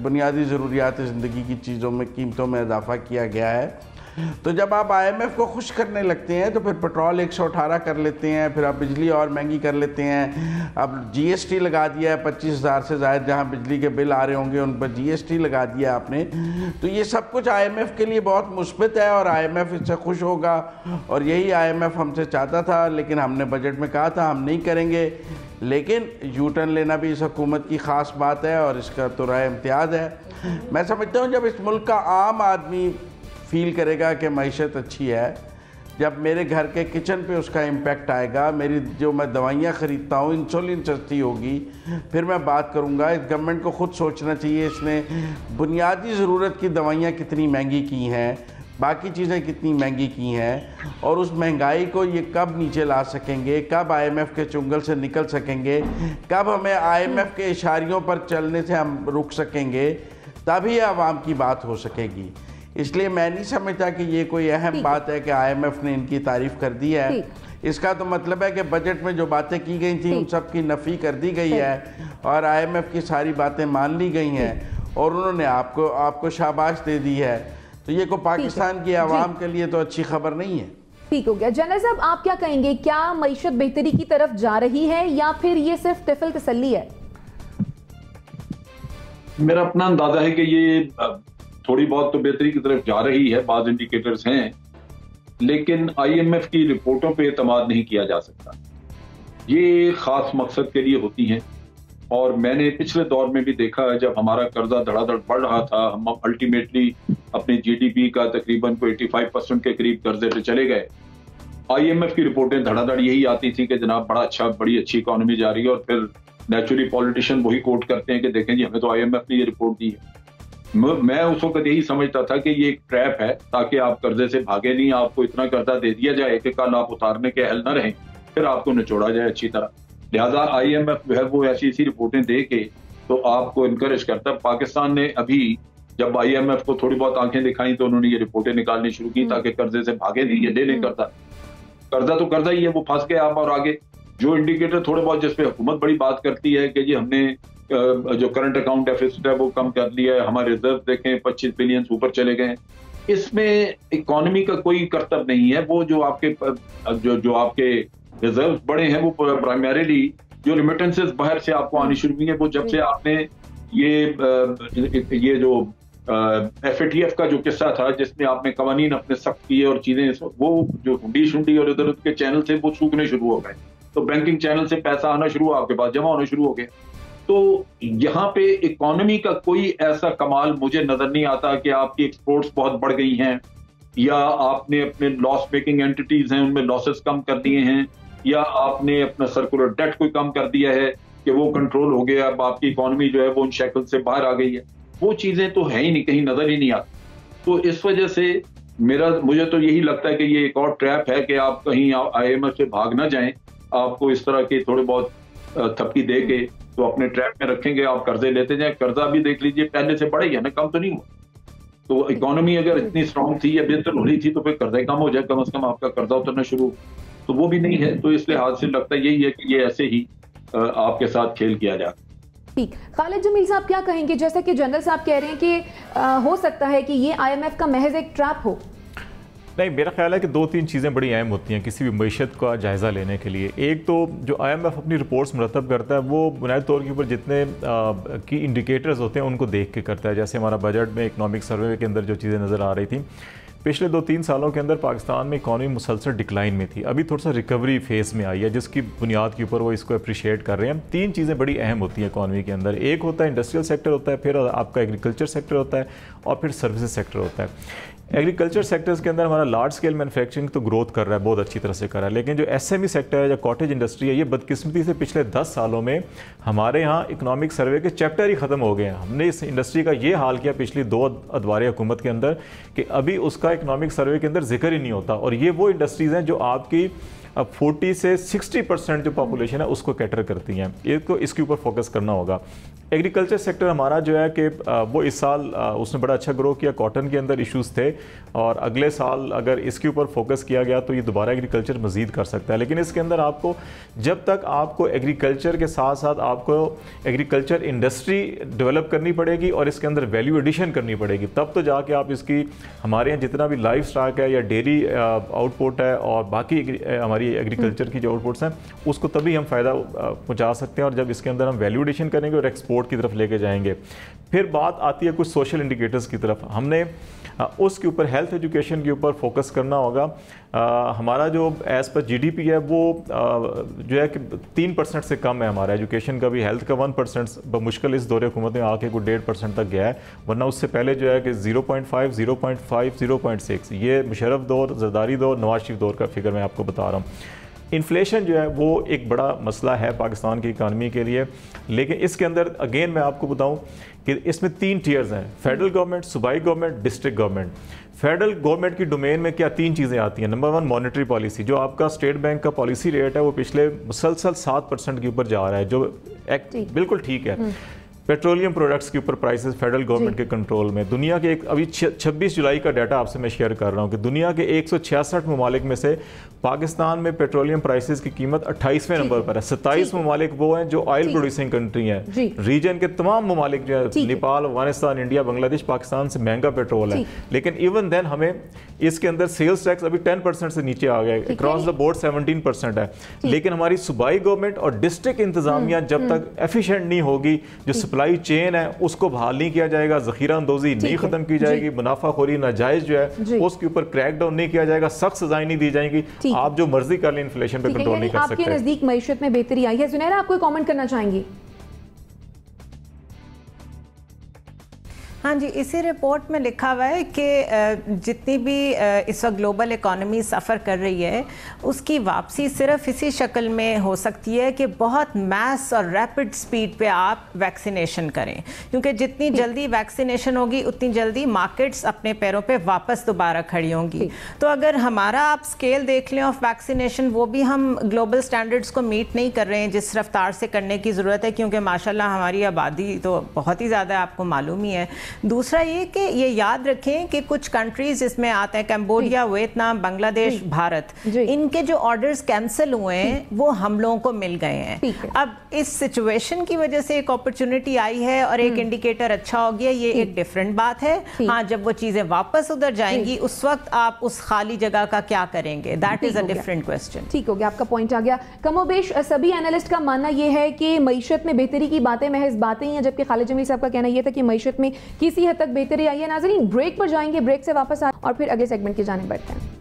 बुनियादी ज़रूरियात ज़िंदगी की चीज़ों में कीमतों में इजाफ़ा किया गया है। तो जब आप IMF को खुश करने लगते हैं तो फिर पेट्रोल 118 कर लेते हैं, फिर आप बिजली और महंगी कर लेते हैं। अब GST लगा दिया है 25,000 से ज़ायद जहाँ बिजली के बिल आ रहे होंगे उन पर GST लगा दिया आपने। तो ये सब कुछ IMF के लिए बहुत मुस्बित है और IMF इससे खुश होगा और यही IMF हमसे चाहता था। लेकिन हमने बजट में कहा था हम नहीं करेंगे, लेकिन यू टर्न लेना भी इस हुकूमत की ख़ास बात है और इसका तो राय इम्तियाज़ है। मैं समझता हूँ जब इस मुल्क का आम आदमी फील करेगा कि मईशत अच्छी है, जब मेरे घर के किचन पे उसका इम्पैक्ट आएगा, मेरी जो मैं दवाइयाँ ख़रीदता हूँ इंसुलिन सस्ती होगी, फिर मैं बात करूँगा। इस गवर्नमेंट को ख़ुद सोचना चाहिए इसने बुनियादी ज़रूरत की दवाइयाँ कितनी महंगी की हैं, बाकी चीज़ें कितनी महंगी की हैं, और उस महंगाई को ये कब नीचे ला सकेंगे, कब IMF के चुंगल से निकल सकेंगे, कब हमें IMF के इशारियों पर चलने से हम रुक सकेंगे, तभी आवाम की बात हो सकेगी। इसलिए मैं नहीं समझता कि ये कोई अहम बात है कि IMF ने इनकी तारीफ़ कर दी है। इसका तो मतलब है कि बजट में जो बातें की गई थी उन सब की नफ़ी कर दी गई है और IMF की सारी बातें मान ली गई हैं और उन्होंने आपको शाबाश दे दी है। तो ये को पाकिस्तान की आवाम के लिए तो अच्छी खबर नहीं है। ठीक हो गया। जनरल साहब, आप क्या कहेंगे, क्या मईशत बेहतरी की तरफ जा रही है या फिर ये सिर्फ तिफल तसल्ली है? मेरा अपना अंदाजा है कि ये थोड़ी बहुत तो बेहतरी की तरफ जा रही है, बाज़ इंडिकेटर्स हैं, लेकिन IMF की रिपोर्टों पे एतमाद नहीं किया जा सकता। ये खास मकसद के लिए होती हैं और मैंने पिछले दौर में भी देखा है जब हमारा कर्जा धड़ाधड़ बढ़ रहा था, हम अल्टीमेटली अपने GDP का तकरीबन 85% के करीब कर्जे पे चले गए। IMF की रिपोर्टें धड़ाधड़ यही आती थी कि जनाब बड़ी अच्छी इकोनॉमी जा रही है, और फिर नेचुरली पॉलिटिशियन वही कोट करते हैं कि देखें जी हमें तो IMF ने ये रिपोर्ट दी है। मैं उस वक्त यही समझता था कि ये एक ट्रैप है ताकि आप कर्जे से भागे नहीं, आपको इतना कर्जा दे दिया जाए कि कल आप उतारने के अहल न रहें, फिर आपको निचोड़ा जाए अच्छी तरह। लिहाजा IMF जो है वो ऐसी रिपोर्टें दे के तो आपको इनकरेज करता है। पाकिस्तान ने अभी जब IMF को थोड़ी बहुत आंखें दिखाई तो उन्होंने ये रिपोर्टें निकालनी शुरू की ताकि कर्जे से भागे नहीं, ये ले लें कर्जा तो कर्जा ही है, वो फंस गए आप। और आगे जो इंडिकेटर थोड़े बहुत जिसपे हुकूमत बड़ी बात करती है कि जी हमने जो करंट अकाउंट डेफिसिट है वो कम कर लिया है, हमारे रिजर्व देखें 25 बिलियन ऊपर चले गए, इसमें इकोनॉमी का कोई करतब नहीं है। वो जो आपके रिजर्व बड़े हैं वो प्राइमरीली जो रिमिटेंसेस बाहर से आपको आनी शुरू हुई है, वो जब से आपने ये जो FATF का जो किस्सा था जिसमें आपने कवानीन अपने सख्त किए और चीजें, वो जो हुंडी शुंडी और इधर उधर के चैनल से वो सूखने शुरू हो गए, तो बैंकिंग चैनल से पैसा आना शुरू हुआ, आपके पास जमा होना शुरू हो गया। तो यहाँ पे इकोनॉमी का कोई ऐसा कमाल मुझे नजर नहीं आता कि आपकी एक्सपोर्ट्स बहुत बढ़ गई हैं या आपने अपने लॉस मेकिंग एंटिटीज हैं उनमें लॉसेस कम कर दिए हैं या आपने अपना सर्कुलर डेट कोई कम कर दिया है कि वो कंट्रोल हो गया, अब आपकी इकोनॉमी जो है वो उन शक्ल से बाहर आ गई है। वो चीजें तो है ही नहीं, कहीं नजर ही नहीं आती। तो इस वजह से मुझे तो यही लगता है कि ये एक और ट्रैप है कि आप कहीं IMF से भाग ना जाएं, आपको इस तरह के थोड़े बहुत थपकी दे के तो अपने ट्रैप में रखेंगे, आप कर्जे लेते जाए। कर्जा भी देख लीजिए पहले से बढ़ा ही है ना, कम तो नहीं हुआ। तो इकोनॉमी अगर इतनी स्ट्रांग थी या बेहतर हो रही थी तो फिर कर्जा कम हो जाए, कम से कम आपका कर्जा उतरना शुरू, तो वो भी नहीं है। तो इस लिहाज से लगता यही है कि ये ऐसे ही आपके साथ खेल किया जाए। ठीक, खालिद जमील साहब क्या कहेंगे, जैसा कि जनरल साहब कह रहे हैं कि हो सकता है कि ये IMF का महज एक ट्रैप हो? नहीं, मेरा ख्याल है कि 2-3 चीज़ें बड़ी अहम होती हैं किसी भी मईशत का जायज़ा लेने के लिए। एक तो जो IMF अपनी रिपोर्ट्स मुरतब करता है वो बुनियादी तौर के ऊपर जितने की इंडिकेटर्स होते हैं उनको देख के करता है। जैसे हमारा बजट में इकनॉमिक सर्वे के अंदर जो चीज़ें नज़र आ रही थी, पिछले 2-3 सालों के अंदर पाकिस्तान में इकॉनमी मुसलसल डिक्लाइन में थी, अभी थोड़ा सा रिकवरी फेस में आई है, जिसकी बुनियाद के ऊपर वो इसको अप्रिशिएट कर रहे हैं। 3 चीज़ें बड़ी अहम होती हैं इकॉनमी के अंदर। एक होता है इंडस्ट्रियल सेक्टर होता है, फिर आपका एग्रीकल्चर सेक्टर होता है, और फिर सर्विसेज सेक्टर होता है। एग्रीकल्चर सेक्टर्स के अंदर हमारा लार्ज स्केल मैन्युफैक्चरिंग तो ग्रोथ कर रहा है, बहुत अच्छी तरह से कर रहा है, लेकिन जो SME सेक्टर है या कॉटेज इंडस्ट्री है, ये बदकिस्मती से पिछले 10 सालों में हमारे यहाँ इकनॉमिक सर्वे के चैप्टर ही ख़त्म हो गए हैं। हमने इस इंडस्ट्री का ये हाल किया पिछली 2 अदवार हुकूमत के अंदर कि अभी उसका इकनॉमिक सर्वे के अंदर जिक्र ही नहीं होता। और ये वो इंडस्ट्रीज़ हैं जो आपकी अब 40 से 60% जो पॉपुलेशन है उसको कैटर करती हैं। इसको इसके ऊपर फोकस करना होगा। एग्रीकल्चर सेक्टर हमारा जो है कि वो इस साल उसने बड़ा अच्छा ग्रो किया, कॉटन के अंदर इश्यूज़ थे, और अगले साल अगर इसके ऊपर फोकस किया गया तो ये दोबारा एग्रीकल्चर मज़ीद कर सकता है। लेकिन इसके अंदर आपको जब तक आपको एग्रीकल्चर के साथ साथ आपको एग्रीकल्चर इंडस्ट्री डेवलप करनी पड़ेगी और इसके अंदर वैल्यू एडिशन करनी पड़ेगी, तब तो जाके आप इसकी हमारे यहाँ जितना भी लाइफ स्टॉक है या डेयरी आउटपुट है और बाकी हमारी एग्रीकल्चर की जो आउटपुट्स हैं उसको तभी हम फ़ायदा पहुंचा सकते हैं, और जब इसके अंदर हम वैल्यू एडिशन करेंगे और एक्सपोर्ट की तरफ लेके जाएंगे। फिर बात आती है कुछ सोशल इंडिकेटर्स की तरफ। हमने उसके ऊपर हेल्थ एजुकेशन के ऊपर फोकस करना होगा। हमारा जो एज़ पर GDP है वो जो है कि 3% से कम है हमारा एजुकेशन का भी, हेल्थ का 1% मुश्किल इस दौरे हुकूमत में आके कोई 1.5% तक गया है, वरना उससे पहले जो है कि 0.5, 0.5, 0.6 ये मुशर्रफ दौर, जरदारी दौर, नवाज शरीफ दौर का फिगर मैं आपको बता रहा हूँ। इन्फ्लेशन जो है वो एक बड़ा मसला है पाकिस्तान की इकानमी के लिए, लेकिन इसके अंदर अगेन मैं आपको बताऊं कि इसमें 3 टियर्स हैं, फेडरल गवर्नमेंट, सूबाई government, district government. Federal government की डोमेन में क्या 3 चीज़ें आती हैं। नंबर 1 मॉनेटरी पॉलिसी, जो आपका स्टेट बैंक का पॉलिसी रेट है वो पिछले मुसलसल 7% के ऊपर जा रहा है, जो बिल्कुल ठीक है। पेट्रोलियम प्रोडक्ट्स के ऊपर प्राइसेस फेडरल गवर्नमेंट के कंट्रोल में। दुनिया के एक अभी 26 जुलाई का डाटा आपसे मैं शेयर कर रहा हूँ कि दुनिया के 166 ममालिक में से पाकिस्तान में पेट्रोलियम प्राइसेस की कीमत 28वें नंबर पर है। 27 ममालिक वो हैं जो ऑयल प्रोड्यूसिंग कंट्री हैं। रीजन के तमाम ममालिक जो है, नेपाल, अफगानिस्तान, इंडिया, बांग्लादेश, पाकिस्तान से महंगा पेट्रोल है, लेकिन इवन देन हमें इसके अंदर सेल्स टैक्स अभी 10% से नीचे आ गया है, अक्रॉस द बोर्ड 17% है। लेकिन हमारी सूबाई गवर्नमेंट और डिस्ट्रिक्ट इंतजामिया जब तक एफिशिएंट नहीं होगी, जो सप्लाई चेन है उसको बहाल नहीं किया जाएगा, जखीरा अंदोजी नहीं खत्म की जाएगी, मुनाफाखोरी नाजायज जो है उसके ऊपर क्रैक डाउन नहीं किया जाएगा, सख्त सजाएं नहीं दी जाएंगी, आप जो मर्जी कर लें इन्फ्लेशन पे कंट्रोल नहीं कर सकते। आपके नजदीक मईशत में बेहतरी आई है। सुनैरा, आप कोई कमेंट करना चाहेंगी? हाँ जी, इसी रिपोर्ट में लिखा हुआ है कि जितनी भी इस वक्त ग्लोबल इकॉनमी सफ़र कर रही है उसकी वापसी सिर्फ इसी शक्ल में हो सकती है कि बहुत मैस और रैपिड स्पीड पे आप वैक्सीनेशन करें, क्योंकि जितनी जल्दी वैक्सीनेशन होगी उतनी जल्दी मार्केट्स अपने पैरों पे वापस दोबारा खड़ी होंगी। तो अगर हमारा आप स्केल देख लें ऑफ वैक्सीनेशन, वो भी हम ग्लोबल स्टैंडर्ड्स को मीट नहीं कर रहे हैं जिस रफ्तार से करने की ज़रूरत है, क्योंकि माशाल्लाह हमारी आबादी तो बहुत ही ज़्यादा, आपको मालूम ही है। दूसरा ये कि ये याद रखें कि कुछ कंट्रीज इसमें आते हैं, कंबोडिया, वियतनाम, बांग्लादेश, भारत, इनके जो ऑर्डर्स कैंसिल हुए हैं वो हम लोगों को मिल गए हैं। अब इस सिचुएशन की वजह से एक अपॉर्चुनिटी आई है और एक इंडिकेटर अच्छा हो गया, ये एक डिफरेंट बात है। हाँ, जब वो चीजें वापस उधर जाएंगी उस वक्त आप उस खाली जगह का क्या करेंगे, that is a different question. ठीक हो गया, आपका पॉइंट आ गया। कमोबेश सभी एनालिस्ट का मानना यह है कि मईशत में बेहतरी की बातें महज बातें ही हैं, जबकि खालिद जमील साहब का कहना यह था कि मईशत में किसी हद तक बेहतरी आई है। नाज़रीन, ब्रेक पर जाएंगे, ब्रेक से वापस आ और फिर अगले सेगमेंट की जानिब बढ़ते हैं।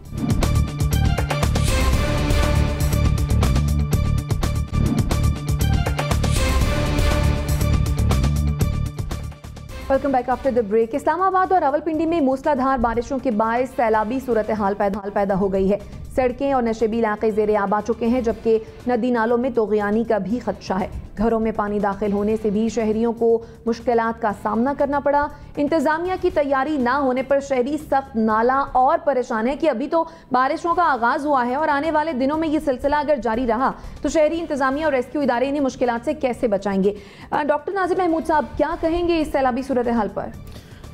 Welcome back after the break. Islamabad और रावलपिंडी में मूसलाधार बारिशों के बायस सैलाबी सूरत हाल पैदा हो गई है। सड़कें और नशेबी इलाके ज़ेरे आब आ चुके हैं, जबकि नदी नालों में तोग़यानी का भी खदशा है। घरों में पानी दाखिल होने से भी शहरियों को मुश्किलात का सामना करना पड़ा। इंतज़ामिया की तैयारी ना होने पर शहरी सख्त नाला और परेशान है कि अभी तो बारिशों का आगाज़ हुआ है और आने वाले दिनों में ये सिलसिला अगर जारी रहा तो शहरी इंतज़ामिया और रेस्क्यू इदारे इन्हें मुश्किलात से कैसे बचाएंगे। डॉक्टर नाजिर महमूद साहब, क्या कहेंगे इस सैलाबी सूरत हाल पर?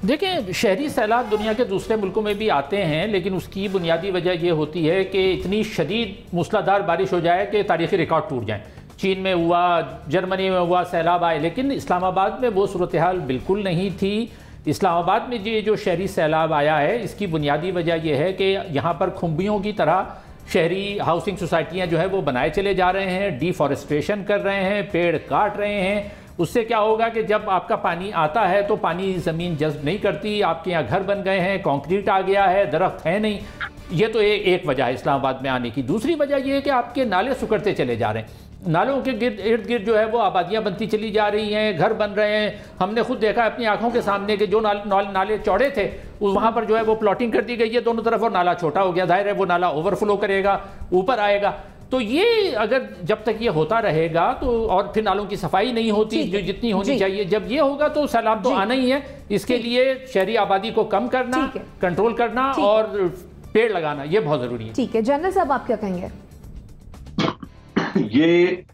देखिए, शहरी सैलाब दुनिया के दूसरे मुल्कों में भी आते हैं, लेकिन उसकी बुनियादी वजह यह होती है कि इतनी शदीद मूसलाधार बारिश हो जाए कि तारीख़ी रिकॉर्ड टूट जाएँ। चीन में हुआ, जर्मनी में हुआ, सैलाब आए, लेकिन इस्लामाबाद में वो सूरत हाल बिल्कुल नहीं थी। इस्लामाबाद में ये जो शहरी सैलाब आया है, इसकी बुनियादी वजह यह है कि यहाँ पर खुम्बियों की तरह शहरी हाउसिंग सोसाइटियाँ जो है वो बनाए चले जा रहे हैं, डिफॉरेस्ट्रेशन कर रहे हैं, पेड़ काट रहे हैं। उससे क्या होगा कि जब आपका पानी आता है तो पानी ज़मीन जज़्ब नहीं करती, आपके यहाँ घर बन गए हैं, कंक्रीट आ गया है, दरख्त है नहीं। ये तो एक वजह है इस्लामाबाद में आने की। दूसरी वजह ये है कि आपके नाले सुकड़ते चले जा रहे हैं, नालों के इर्द गिर्द जो है वो आबादियाँ बनती चली जा रही हैं, घर बन रहे हैं। हमने खुद देखा अपनी आंखों के सामने के जो नाले चौड़े थे वहाँ पर जो है वो प्लॉटिंग कर दी गई है दोनों तरफ, और नाला छोटा हो गया। जाहिर है वो नाला ओवरफ्लो करेगा, ऊपर आएगा। तो ये अगर जब तक ये होता रहेगा तो, और फिर नालों की सफाई नहीं होती जो जितनी होनी चाहिए, जब ये होगा तो सैलाब तो आना ही है। इसके लिए शहरी आबादी को कम करना, कंट्रोल करना और पेड़ लगाना ये बहुत जरूरी है। ठीक है, जनरल साहब आप क्या कहेंगे? ये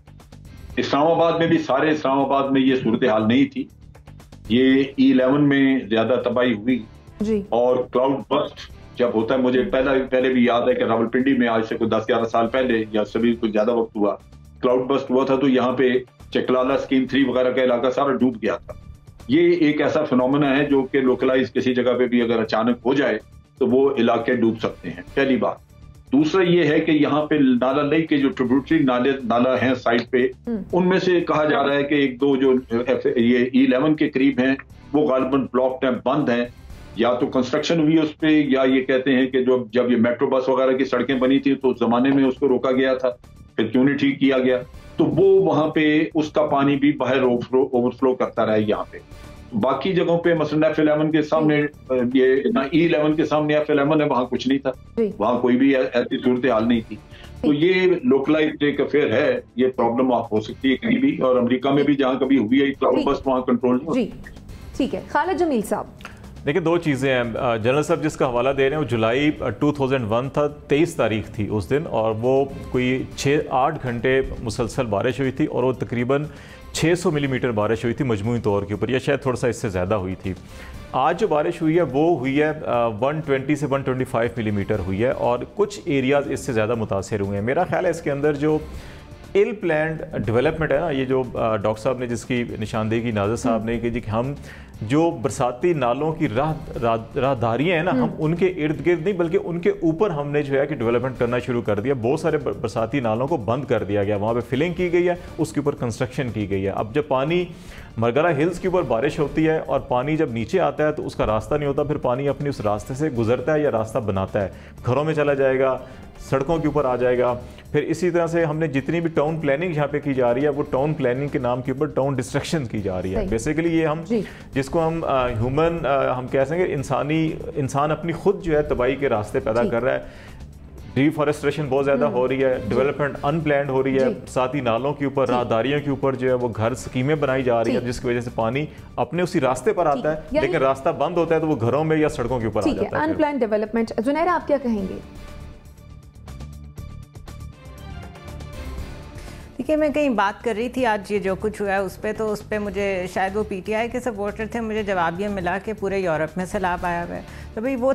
इस्लामाबाद में भी, सारे इस्लामाबाद में ये सूरत हाल नहीं थी। ये E11 में ज्यादा तबाही हुई जी। और क्लाउड बस्ट जब होता है, मुझे पहले भी याद है कि रावलपिंडी में आज से कुछ 10-11 साल पहले या सभी कुछ ज्यादा वक्त हुआ, क्लाउड बस्ट हुआ था, तो यहाँ पे चकलाला स्कीम 3 वगैरह का इलाका सारा डूब गया था। ये एक ऐसा फिनोमेना है जो कि लोकलाइज किसी जगह पे भी अगर अचानक हो जाए तो वो इलाके डूब सकते हैं, पहली बात। दूसरा ये है कि यहाँ पे नाला लई के जो ट्रिब्यूटरी नाला हैं साइड पे, उनमें से कहा जा रहा है कि 1-2 जो ये E11 के करीब हैं वो गालिबन ब्लॉक हैं, बंद हैं, या तो कंस्ट्रक्शन हुई उस पे, या ये कहते हैं कि जब ये मेट्रो बस वगैरह की सड़कें बनी थी तो उस जमाने में उसको रोका गया था, फिर क्यों नहीं ठीक किया गया, तो वो वहां पे उसका पानी भी बाहर ओवरफ्लो करता रहा है। यहाँ पे बाकी जगहों पे मसलन F11 के सामने, ये ना E11 के सामने F11 है, वहां कुछ नहीं था, वहां कोई भी ऐसी सूरत हाल नहीं थी। तो ये लोकलाइज्ड एक अफेयर है, ये प्रॉब्लम हो सकती है कहीं भी, और अमेरिका में भी जहां कभी हुई है क्लाउड बस्ट वहां कंट्रोल नहीं होती। ठीक है, खालिद जमील साहब। देखिए, 2 चीज़ें हैं। जनरल साहब जिसका हवाला दे रहे हैं वो जुलाई 2001 था, 23 तारीख थी उस दिन, और वो कोई 6-8 घंटे मुसलसल बारिश हुई थी और वो तकरीबन 600 मिलीमीटर बारिश हुई थी मजमूई तौर के ऊपर, या शायद थोड़ा सा इससे ज़्यादा हुई थी। आज जो बारिश हुई है वो हुई है 120 से 125 मिलीमीटर हुई है, और कुछ एरियाज़ इससे ज़्यादा मुतासर हुए हैं। मेरा ख्याल है इसके अंदर जो इल प्लान्ड डेवलपमेंट है ना, ये जो डॉक्टर साहब ने जिसकी निशानदेही की, नाज़र साहब ने, कि जी हम जो बरसाती नालों की राहदारियाँ हैं ना, हम उनके इर्द गिर्द नहीं बल्कि उनके ऊपर हमने जो है कि डेवलपमेंट करना शुरू कर दिया। बहुत सारे बरसाती नालों को बंद कर दिया गया, वहाँ पे फिलिंग की गई है, उसके ऊपर कंस्ट्रक्शन की गई है। अब जब पानी मरगरा हिल्स के ऊपर बारिश होती है और पानी जब नीचे आता है तो उसका रास्ता नहीं होता, फिर पानी अपनी उस रास्ते से गुजरता है या रास्ता बनाता है, घरों में चला जाएगा, सड़कों के ऊपर आ जाएगा। फिर इसी तरह से हमने जितनी भी टाउन प्लानिंग यहाँ पे की जा रही है वो टाउन प्लानिंग के नाम के ऊपर टाउन डिस्ट्रक्शन की जा रही है। बेसिकली ये हम जिसको हम ह्यूमन हम कह सकेंगे इंसान अपनी खुद जो है तबाही के रास्ते पैदा कर रहा है। डिफॉरेस्ट्रेशन बहुत ज़्यादा हो रही है, डेवलपमेंट अनप्लान्ड हो रही है, साथ ही नालों के ऊपर, राहदारियों के ऊपर जो है वो घर स्कीमें बनाई जा रही है, जिसकी वजह से पानी अपने उसी रास्ते पर आता है, लेकिन रास्ता बंद होता है तो वो घरों में या सड़कों के ऊपर आ जाता है। Unplanned development. जुनैरा, आप क्या कहेंगे? देखिए, मैं कहीं बात कर रही थी आज ये जो कुछ हुआ है उस पर मुझे शायद वो PTI के सपोर्टर थे, मुझे जवाब ये मिला कि पूरे यूरोप में सैलाब आया हुआ है। तो भाई वो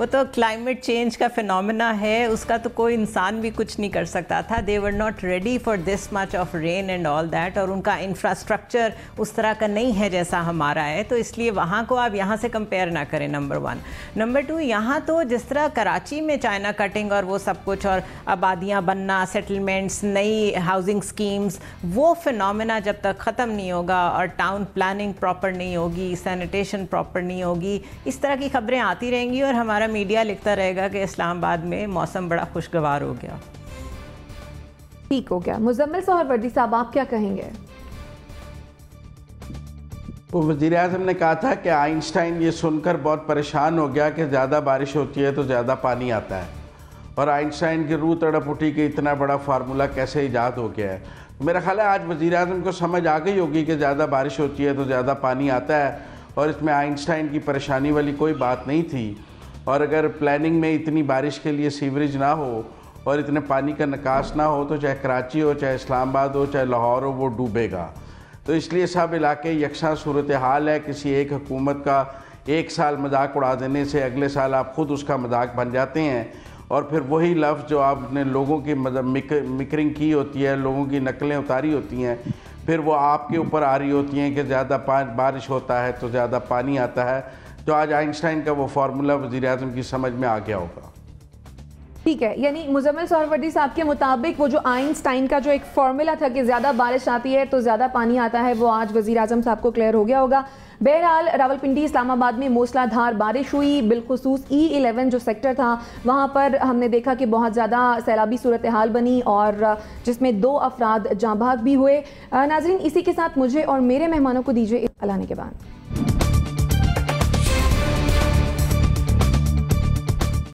तो क्लाइमेट चेंज का फिनोमेना है, उसका तो कोई इंसान भी कुछ नहीं कर सकता था। They were not ready for this much of rain and all that, और उनका इंफ्रास्ट्रक्चर उस तरह का नहीं है जैसा हमारा है, तो इसलिए वहाँ को आप यहाँ से कंपेयर ना करें, नंबर 1। नंबर 2, यहाँ तो जिस तरह कराची में चाइना कटिंग और वो सब कुछ, और आबादियाँ बनना, सेटलमेंट्स, नई हाउसिंग स्कीम्स, वो फिनोमेना जब तक ख़त्म नहीं होगा और टाउन प्लानिंग प्रॉपर नहीं होगी, सैनिटेशन प्रॉपर नहीं होगी, इस तरह की खबरें आती रहेंगी और हमारा मीडिया लिखता रहेगा कि इस्लामाबाद में मौसम बड़ा खुशगवार हो गया, ठीक हो गया। मुजम्मिल सोहरवर्दी साहब, आप क्या कहेंगे? वो वज़ीर आज़म ने कहा था कि आइंस्टाइन ये सुनकर बहुत परेशान हो गया कि ज़्यादा बारिश होती है तो ज़्यादा पानी आता है, और आइंस्टाइन की रूह तड़प उठी कि इतना बड़ा फार्मूला कैसे ईजाद हो गया है। मेरा ख्याल है आज वज़ीर आज़म को समझ आ गई होगी कि ज़्यादा बारिश होती है तो ज़्यादा पानी आता है, और इसमें आइंस्टाइन की परेशानी वाली कोई बात नहीं थी। और अगर प्लानिंग में इतनी बारिश के लिए सीवरेज ना हो और इतने पानी का निकास ना हो तो चाहे कराची हो, चाहे इस्लामाबाद हो, चाहे लाहौर हो, वो डूबेगा। तो इसलिए सब इलाके यकसा सूरत हाल है। किसी एक हुकूमत का एक साल मजाक उड़ा देने से अगले साल आप ख़ुद उसका मजाक बन जाते हैं, और फिर वही लफ्ज़ जो आपने लोगों की मतलब मिक्रिंग की होती है, लोगों की नकलें उतारी होती हैं, फिर वो आपके ऊपर आ रही होती हैं कि ज़्यादा बारिश होता है तो ज़्यादा पानी आता है। तो आज आइंस्टाइन का वो फार्मूला वज़ीर-ए-आज़म की समझ में आ गया होगा। ठीक है, यानी मुजम्मिल सोहरावर्दी साहब के मुताबिक वो जो आइंस्टाइन का जो एक फार्मूला था कि ज़्यादा बारिश आती है तो ज़्यादा पानी आता है, वो आज वज़ीर आज़म साहब को क्लियर हो गया होगा। बहरहाल रावलपिंडी इस्लामाबाद में मूसलाधार बारिश हुई, बिलखुसूस E11 जो सेक्टर था वहाँ पर हमने देखा कि बहुत ज़्यादा सैलाबी सूरत हाल बनी और जिसमें 2 अफराद जाँ भाग भी हुए। नाज़रीन, इसी के साथ मुझे और मेरे मेहमानों को दीजिए अल्लाह ने के बाद।